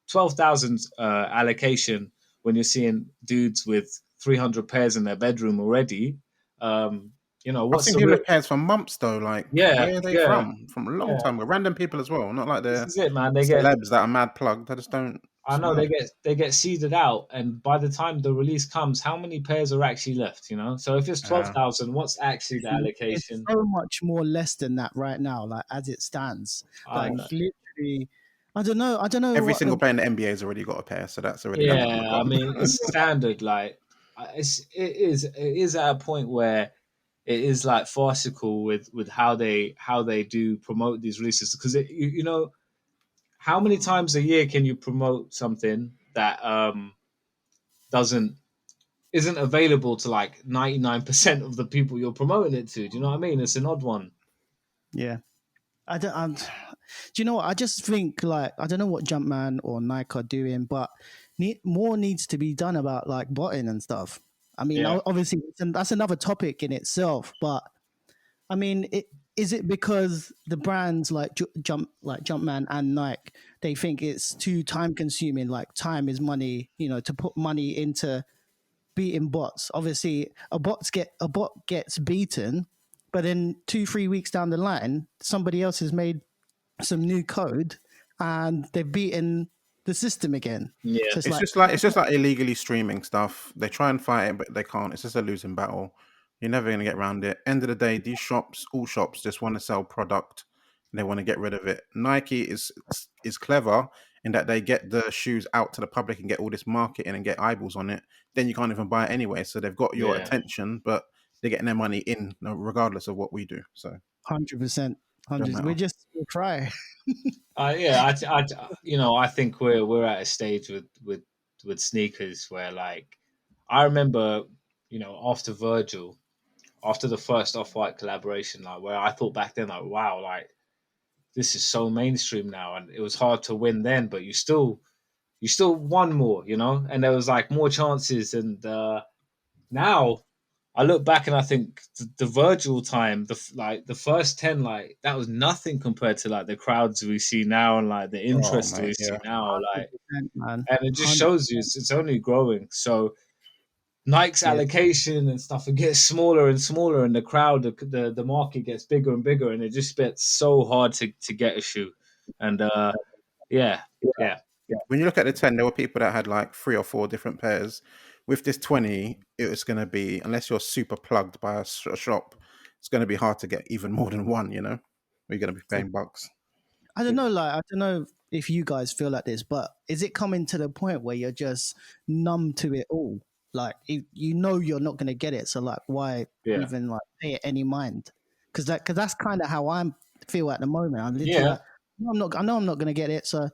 12,000 allocation when you're seeing dudes with 300 pairs in their bedroom already. Um, I've what's seen the people real? with pairs for months though. Like, Yeah, where are they yeah, from? From a long yeah. time ago. Random people as well. Not like This they're is it, man. They get celebs that are mad plugged. I just don't. I know they get seeded out, and by the time the release comes, how many pairs are actually left? You know, so if it's 12,000, what's actually the It's allocation? so much more less than that right now, like as it stands. I Like know. literally, I don't know. I don't know Every what single the player in the NBA has already got a pair, so that's already a Yeah, I problem. mean it's standard. Like it is at a point where it is like farcical with how they do promote these releases because you know how many times a year can you promote something that doesn't isn't available to like 99% of the people you're promoting it to. Do you know what I mean? It's an odd one. yeah. I don't. Do you know what? I just think like I don't know what Jumpman or Nike are doing, but more needs to be done about like botting and stuff. I mean, Yeah. obviously that's another topic in itself, but I mean, is it because the brands like Jumpman and Nike they think it's too time consuming? Like time is money, you know, to put money into beating bots. Obviously, a bot gets beaten, but then 2-3 weeks down the line, somebody else has made some new code and they've beaten the system again. Yeah. So It's just like illegally streaming stuff. They try and fight it, but they can't. It's just a losing battle. You're never gonna get around it. End of the day, these shops, all shops, just want to sell product and they want to get rid of it. Nike is clever in that they get the shoes out to the public and get all this marketing and get eyeballs on it. Then you can't even buy it anyway. So they've got your Yeah. attention, but they're getting their money in regardless of what we do. So it 100%, don't 100. matter. We'll try. Yeah. You know, I think we're at a stage with sneakers where like I remember, you know, after the first Off White collaboration, like where I thought back then, like, wow, like this is so mainstream now, and it was hard to win then, but you still won more, you know, and there was like more chances, and now I look back and I think the Virgil time, like the first 10, like that was nothing compared to like the crowds we see now and like the Oh interest we mate, see yeah. now, like, 100%, man. and it just shows you it's only growing. So Nike's Yeah, allocation and stuff it gets smaller and smaller, and the crowd, the market gets bigger and bigger, and it just gets so hard to get a shoe. And yeah, yeah, When you look at the 10, there were people that had like 3 or 4 different pairs. With this 20, it was going to be, unless you're super plugged by a shop, it's going to be hard to get even more than one, you know? You're going to be paying bucks. I don't know. Like I don't know if you guys feel like this, but is it coming to the point where you're just numb to it all? Like you know you're not going to get it, so like why yeah, even like pay it any mind? Because that's kind of how I feel at the moment. I'm literally yeah. like, no, I'm not. I know I'm not going to get it, so I'm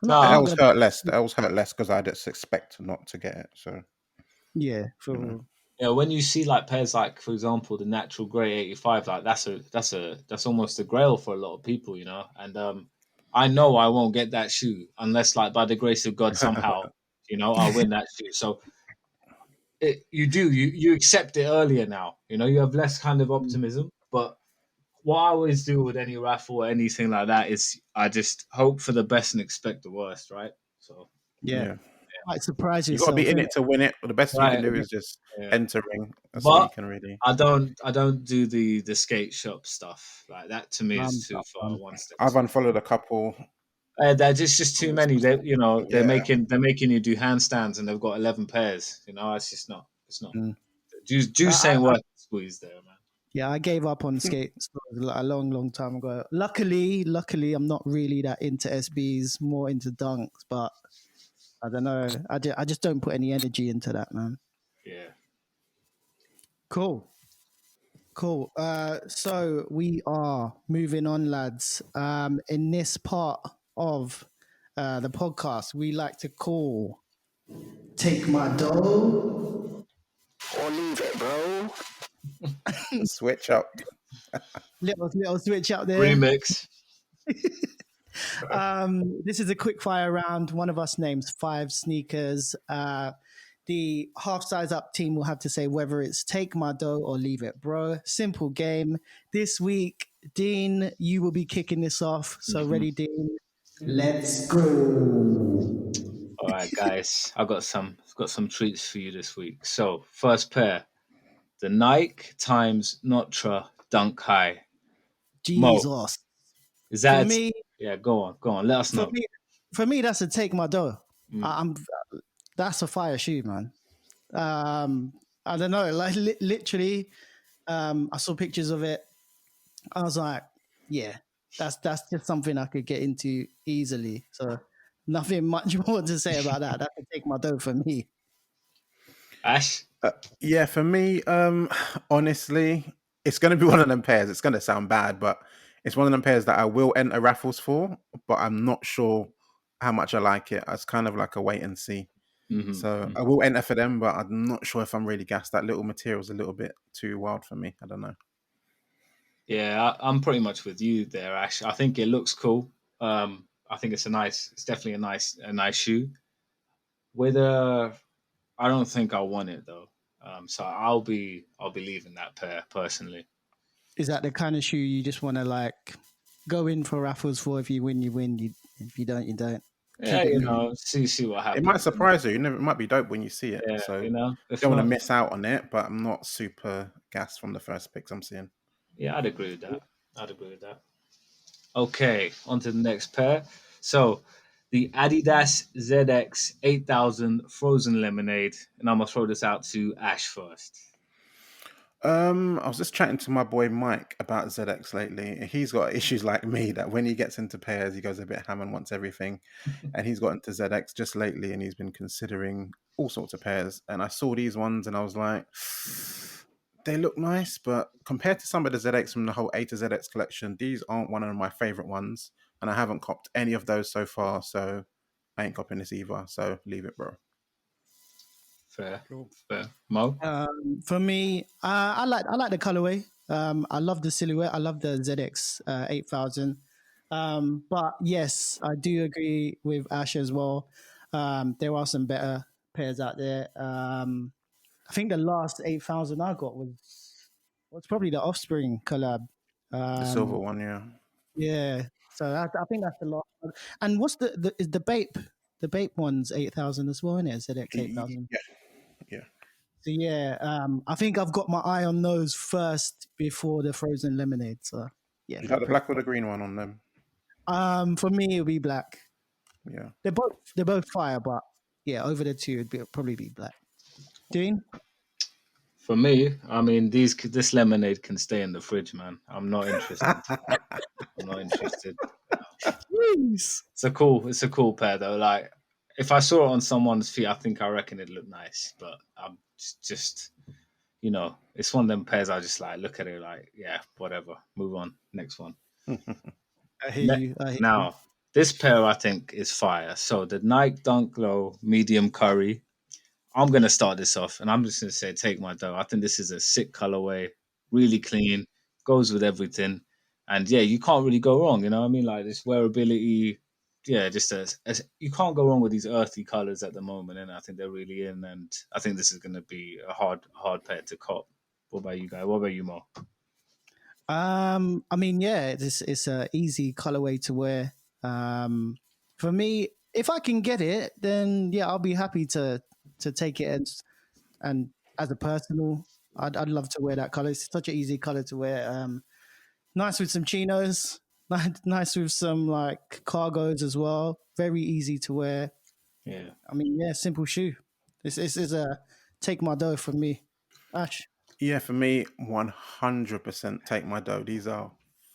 That No, not was going to. hurt less. That was hurt less because I just expect not to get it. So, Yeah, for you know. real. yeah. When you see like pairs like, for example, the Natural Grey 85, like that's almost a grail for a lot of people, you know. And I know I won't get that shoe unless, like, by the grace of God, somehow, you know, I'll win that shoe. So you accept it earlier now. You know, you have less kind of Mm. optimism. But what I always do with any raffle or anything like that is I just hope for the best and expect the worst, right? So Yeah, Yeah. might surprise You got to be yourself. in Innit? it to win it. The best you can right, do is just yeah. entering. That's all you But can really. I don't do the skate shop stuff. Like that to me is Um, too far. um, One step I've too far. unfollowed a couple. There's just too many. They, you know, Yeah. they're making you do handstands, and they've got 11 pairs. You know, it's just not. It's not. mm. Juice I, ain't worth the squeeze there, man. Yeah, I gave up on skates a long, long time ago. Luckily, I'm not really that into SBs, more into dunks. But I don't know. I just don't put any energy into that, man. Yeah. Cool, cool. So we are moving on, lads. In this part of the podcast, we like to call "Take My Dough." Or leave it, bro. Switch up. Little switch up there. Remix. This is a quick fire round. One of us names 5 sneakers. The half size up team will have to say whether it's take my dough or leave it, bro. Simple game. This week, Dean, you will be kicking this off. So ready, Dean? Let's go. All right, guys. I've got some treats for you this week. So first pair, the Nike times Notre Dunk High. Mo, Jesus. is For that? me, Yeah, go on. Let us for know. me, for me, that's a take my dough. I'm that's a fire shoe, man. I don't know, like literally, I saw pictures of it. I was like, yeah, that's just something I could get into easily. So nothing much more to say about that. That could take my dough for me. Ash? Yeah, for me, honestly, it's going to be one of them pairs. It's going to sound bad, but it's one of them pairs that I will enter raffles for, but I'm not sure how much I like it. It's kind of like a wait and see. So I will enter for them, but I'm not sure if I'm really gassed. That little material's a little bit too wild for me. I don't know. Yeah, I'm pretty much with you there, Ash. I think it looks cool. I think it's definitely a nice shoe. Whether I don't think I want it though. So I'll be leaving that pair personally. Is that the kind of shoe you just want to like go in for raffles for? If you win, you win. If you don't, you don't. Yeah, Keep it you moving. know, see what It might happens. surprise you. It might be dope when you see it. Yeah, So you know, you if don't want to not, miss out on it, but I'm not super gassed from the first picks I'm seeing. yeah, I'd agree with that. I'd agree with that. Okay, on to the next pair. So the Adidas ZX 8000 Frozen Lemonade, and I'm gonna throw this out to Ash first. I was just chatting to my boy Mike about ZX lately. He's got issues like me that when he gets into pairs, he goes a bit ham and wants everything. And he's got into ZX just lately, and he's been considering all sorts of pairs. And I saw these ones, and I was like, they look nice, but compared to some of the ZX from the whole A to ZX collection, these aren't one of my favorite ones. And I haven't copped any of those so far, so I ain't copping this either. So leave it, bro. Fair, Cool. fair. Mo? For me, I like the colorway. I love the silhouette. I love the ZX 8000. But yes, I do agree with Ash as well. There are some better pairs out there. I think the last 8000 I got was probably the Offspring collab. The silver one, yeah. Yeah, so I think that's the last one. And what's is the Bape one's 8000 as well, isn't it? ZX 8000. Yeah, yeah. So yeah, I think I've got my eye on those first before the frozen lemonade. So yeah, You got the black or the green one on them? for me it'll be black. Yeah. They're both fire, but yeah, over the two it'd probably be black. Dean? For me, I mean, this lemonade can stay in the fridge, man. I'm not interested. I'm not interested. Jeez. It's a cool pair though. Like, if I saw it on someone's feet, I reckon it'd look nice. But I'm just, you know, it's one of them pairs. I just like look at it like, yeah, whatever. Move on. Next one. I hear you. Now, this pair I think is fire. So the Nike Dunk Low Medium Curry. I'm gonna start this off, and I'm just gonna say, take my dough. I think this is a sick colorway, really clean, goes with everything, and yeah, you can't really go wrong. You know what I mean? Like this wearability, yeah, just as you can't go wrong with these earthy colors at the moment, and I think they're really in. And I think this is gonna be a hard pair to cop. What about you guys? What about you, Mo? I mean, yeah, it's a easy colorway to wear. For me, if I can get it, then yeah, I'll be happy to take it and as a personal, I'd love to wear that color. It's such an easy color to wear. Nice with some chinos, nice with some like cargos as well. Very easy to wear. Yeah. I mean, yeah, simple shoe. This is a take my dough from me, Ash. Yeah, for me, 100% take my dough. These are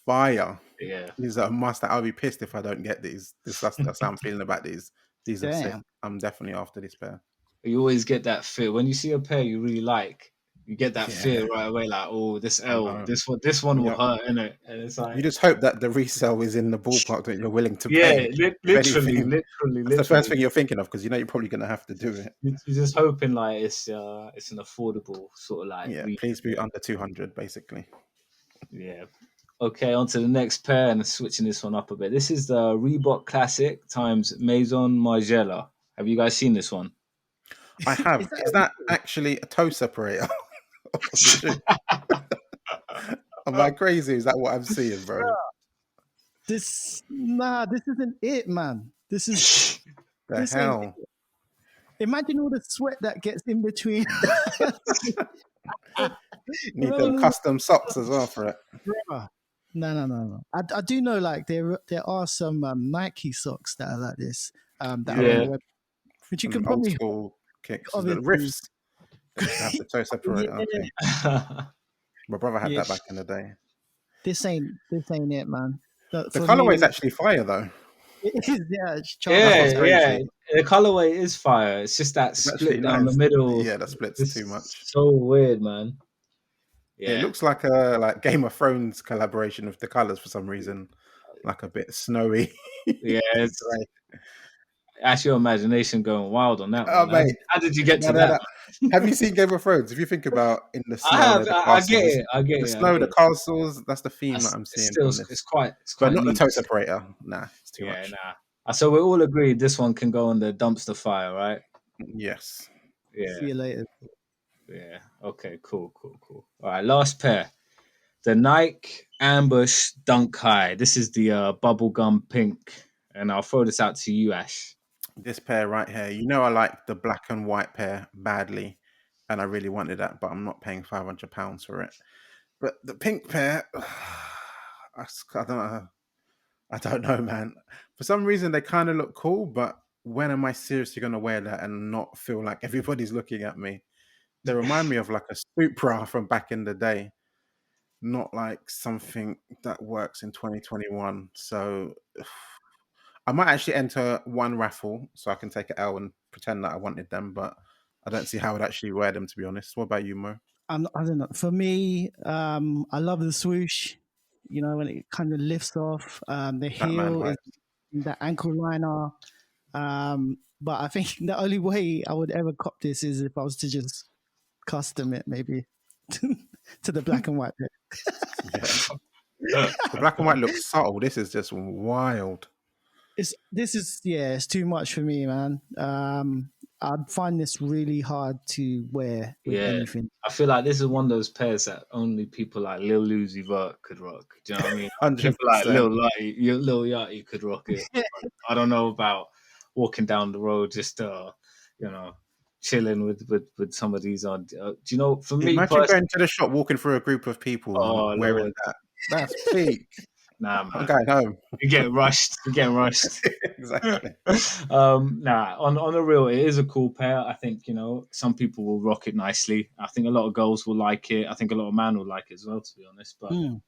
fire. Yeah. These are a must. I'll be pissed if I don't get these. That's how I'm feeling about these. These are sick. Damn. I'm definitely after this pair. You always get that fear when you see a pair you really like. You get that Yeah. fear right away, like, oh, this I know. this one will Yep. hurt, innit? And it's like, You just hope that the resale is in the ballpark that you're willing to yeah, pay. literally. That's the first thing you're thinking of because you know you're probably going to have to do it. You're just hoping like it's an affordable sort of like Yeah, please be under 200, basically. yeah. Okay, on to the next pair and switching this one up a bit. This is the Reebok Classic times Maison Margiela. Have you guys seen this one? I have. Is that actually a toe separator? Am I crazy? Is that what I'm seeing, bro? This isn't it, man. This is The this ain't hell? it. Imagine all the sweat that gets in between. Need them custom socks as well for it. No. I do know like there are some Nike socks that are like this. That are on Yeah. the web. Which you And can old probably school kicks is the obviously. riffs. They used to have the toe separator. Okay, Yeah, my brother had yeah. that back in the day. This ain't it, man. But The for colorway is me, actually fire though. it is, yeah, it's That's childish. what's Yeah, yeah. crazy. The colorway is fire. It's just that It's actually split down the nice. middle. Yeah, that split's too It's much. so weird, man. It Yeah, looks like a Game of Thrones collaboration with the colors for some reason, like a bit snowy. yeah. It's Right. actually your imagination going wild on that Oh one. mate, How did you get no, to no, that? no. Have you seen Game of Thrones? If you think about in the I snow, have. the I get castles, it. I get the it. I snow, get the it. castles. That's the theme that I'm It's seeing still. from It's this, quite. It's but quite not the toe loose. separator. Nah, it's too Yeah. much. Nah. So we're all agreed this one can go on the dumpster fire, right? Yes, Yeah. See you later. Yeah. Okay. Cool. Cool. Cool. All right. Last pair. The Nike Ambush Dunk High. This is the bubblegum pink, and I'll throw this out to you, Ash. this pair right here. You know, I like the black and white pair badly, and I really wanted that, but I'm not paying £500 for it. But the pink pair, I don't know. I don't know, man. For some reason, they kind of look cool, but when am I seriously going to wear that and not feel like everybody's looking at me? They remind me of like a Supra from back in the day, not like something that works in 2021. So I might actually enter one raffle so I can take an L and pretend that I wanted them, but I don't see how I'd actually wear them, to be honest. What about you, Mo? I don't know. For me, I love the swoosh. You know, when it kind of lifts off. The Batman heel is vibes. the ankle liner. But I think the only way I would ever cop this is if I was to just custom it, maybe to the black and white bit. Yeah. The black and white looks subtle. This is just wild. It's too much for me, man. I'd find this really hard to wear with Yeah. anything. I feel like this is one of those pairs that only people like Lil Uzi Vert could rock. Do you know what I mean? People like 100%. Lil Yachty could rock it. I don't know about walking down the road just chilling with some of these on. Do you know? For me Imagine personally, going to the shop, walking through a group of people and oh wearing Lord, that. That's peak. nah, I'm man, going home. you're getting rushed. You're getting rushed. Exactly. Nah, on the real, it is a cool pair. I think some people will rock it nicely. I think a lot of girls will like it. I think a lot of men will like it as well, to be honest. But Mm.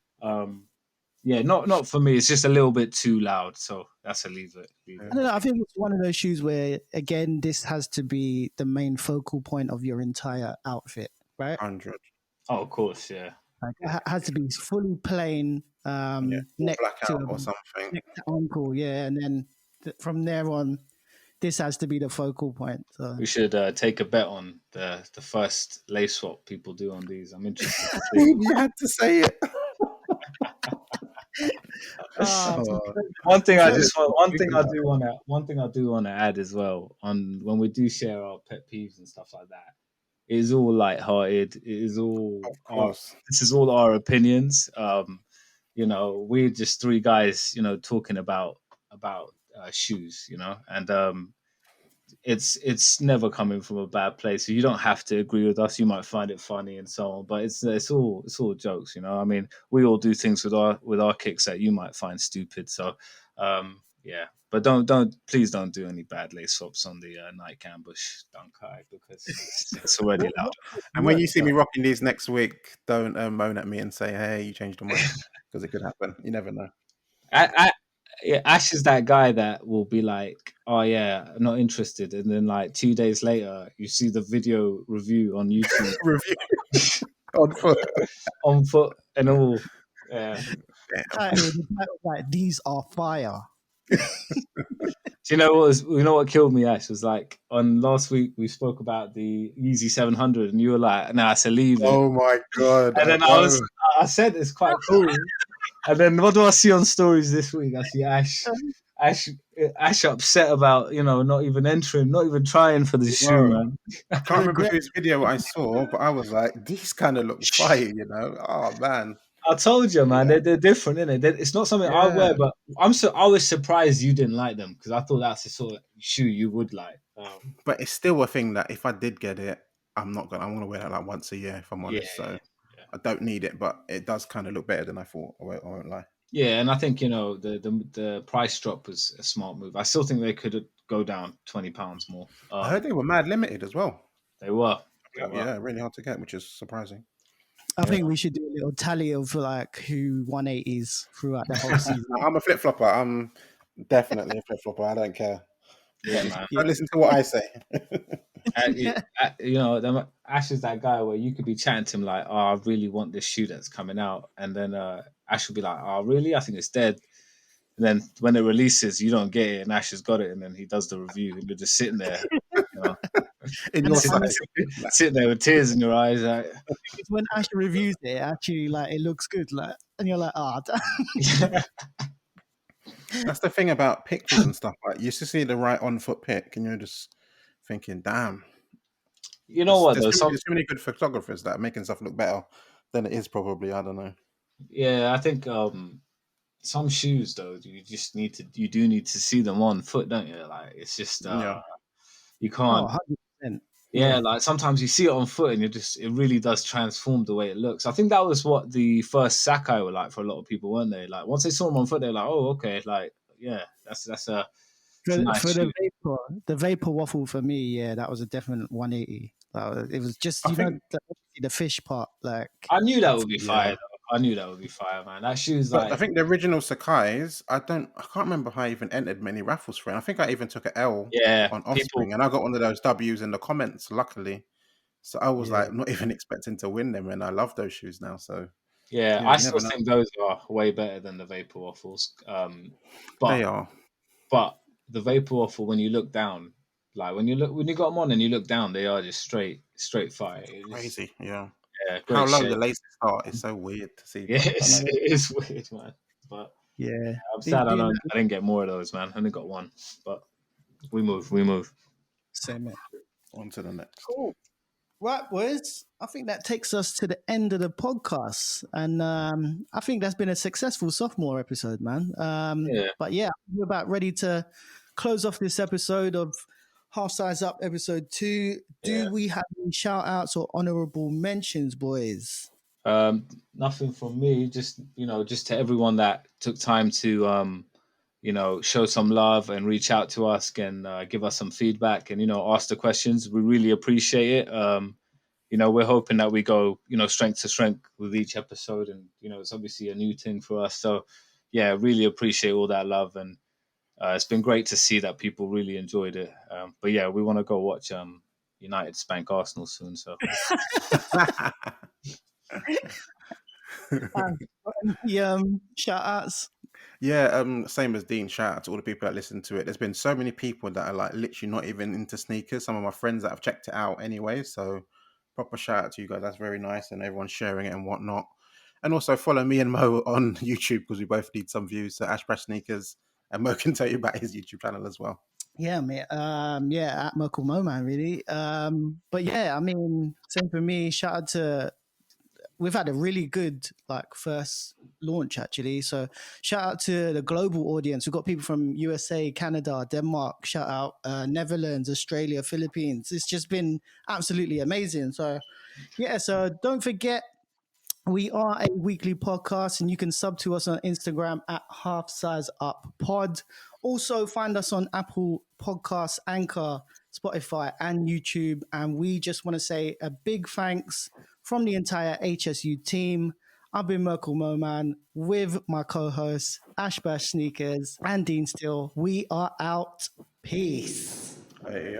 yeah, not for me. It's just a little bit too loud, so that's a leave it. I don't know. I think it's one of those shoes where, again, this has to be the main focal point of your entire outfit, right? 100. Oh, of course, yeah. Like, it has to be fully plain, Yeah. Or neck to blackout or something. neck to ankle, yeah, and then from there on, this has to be the focal point. So, We should take a bet on the first lace swap people do on these. I'm interested to see. You had to say it. so Oh, One thing I that is just want, not one big thing I enough. do want to, one thing I do want to add as well on when we do share our pet peeves and stuff like that. It is all light-hearted. It is all Of our, course. this is all our opinions. We're just three guys, talking about shoes, and it's never coming from a bad place. So you don't have to agree with us. You might find it funny and so on, but it's all jokes. I mean, we all do things with our kicks that you might find stupid. So yeah, but please don't do any bad lace swaps on the Nike Ambush Dunk High because it's already loud. And when you works see though. me rocking these next week, don't moan at me and say, hey, you changed your mind. Because it could happen. You never know. Yeah, Ash is that guy that will be like, "Oh yeah, not interested," and then like 2 days later, you see the video review on YouTube Review on foot. on foot and all. Yeah. The title, like, these are fire. Do you know what killed me, Ash? Was like on last week we spoke about the Yeezy 700, and you were like, "Nah, so leave it." Oh my God. And then No. I said it's quite cool. And then what do I see on stories this week? I see Ash upset about not even entering, not even trying for the shoe, Bro, man. I can't remember Regret. whose video I saw, but I was like, these kind of look fire, Oh man. I told you, man, Yeah. they're different, isn't it? It's not something I Yeah. wear, but I was surprised you didn't like them because I thought that's the sort of shoe you would like. But it's still a thing that if I did get it, I'm gonna wear that like once a year if I'm Yeah, honest. So yeah, I don't need it, but it does kind of look better than I thought. I won't lie. yeah. And I think the price drop was a smart move. I still think they could go down 20 pounds more. I heard they were mad limited as well. They were. Yeah, really hard to get, which is surprising. I think we should do a little tally of like who 180s throughout the whole season. I'm a flip flopper. I'm definitely a flip flopper. I don't care. Yeah, man. Don't listen to what I say. You know, Ash is that guy where you could be chatting to him like, "Oh, I really want this shoe that's coming out," and then Ash will be like, "Oh, really? I think it's dead." And then when it releases, you don't get it, and Ash has got it, and then he does the review, and you're just sitting there, you know, In your size. sitting there with tears in your eyes. Like, When Ash reviews it, actually, like it looks good, like, and you're like, "Ah, damn." That's the thing about pictures and stuff. Like you used to see the right on foot pic, and you're just thinking, "Damn." you know what? Though There's too many good photographers that are making stuff look better than it is. Probably, I don't know. yeah, I think some shoes though, you do need to see them on foot, don't you? Like it's just Yeah. you can't. Oh, 100%. Yeah, like sometimes you see it on foot and it really does transform the way it looks. I think that was what the first Sakai were like for a lot of people, weren't they? Like once they saw them on foot, they're like, oh, okay, like yeah, that's a nice For shoe. the vapor waffle for me, yeah, that was a definite 180. It was just the fish part, like I knew that would be fire. Though. I knew that would be fire, man. That shoe's But like I think the original Sakai's, I can't remember how I even entered many raffles for it. I think I even took an L on Offspring, and I got one of those W's in the comments, luckily. So I was like not even expecting to win them, and I love those shoes now. So yeah, I still think those are way better than the vapor waffles. They are. But the vapor waffle, when you look down, like when you got them on and you look down, they are just straight fire. Crazy, yeah. Yeah, How low shape. the laces start is so weird to see. Yeah, it is weird, man. But yeah, I'm sad I didn't get more of those, man. I only got one. But we move. Same it. On to the next. Cool. Right, boys. I think that takes us to the end of the podcast, and I think that's been a successful sophomore episode, man. But yeah, we're about ready to close off this episode of Half Size Up, episode 2. Do we have any shout outs or honorable mentions, boys? Nothing from me. Just to everyone that took time to show some love and reach out to us and give us some feedback and ask the questions. We really appreciate it. We're hoping that we go strength to strength with each episode, and it's obviously a new thing for us. So yeah, really appreciate all that love, and it's been great to see that people really enjoyed it. But yeah, we want to go watch United spank Arsenal soon. So. Shout outs. Yeah, same as Dean. Shout out to all the people that listen to it. There's been so many people that are like literally not even into sneakers. Some of my friends that have checked it out anyway. So proper shout out to you guys. That's very nice, and everyone's sharing it and whatnot. And also follow me and Mo on YouTube because we both need some views. So Ash Brash Sneakers, and Mo can tell you about his YouTube channel as well. Yeah, mate. At Merkle Mo, man, really. But yeah, I mean, same for me. Shout out to. We've had a really good first launch actually. So shout out to the global audience. We've got people from USA, Canada, Denmark. Shout out Netherlands, Australia, Philippines. It's just been absolutely amazing. So yeah. So don't forget. We are a weekly podcast, and you can sub to us on Instagram at Half Size Up Pod. Also, find us on Apple Podcasts, Anchor, Spotify, and YouTube. And we just want to say a big thanks from the entire HSU team. I've been Merkle Moman with my co-hosts Ash Bash Sneakers and Dean Steele. We are out. Peace. Hey.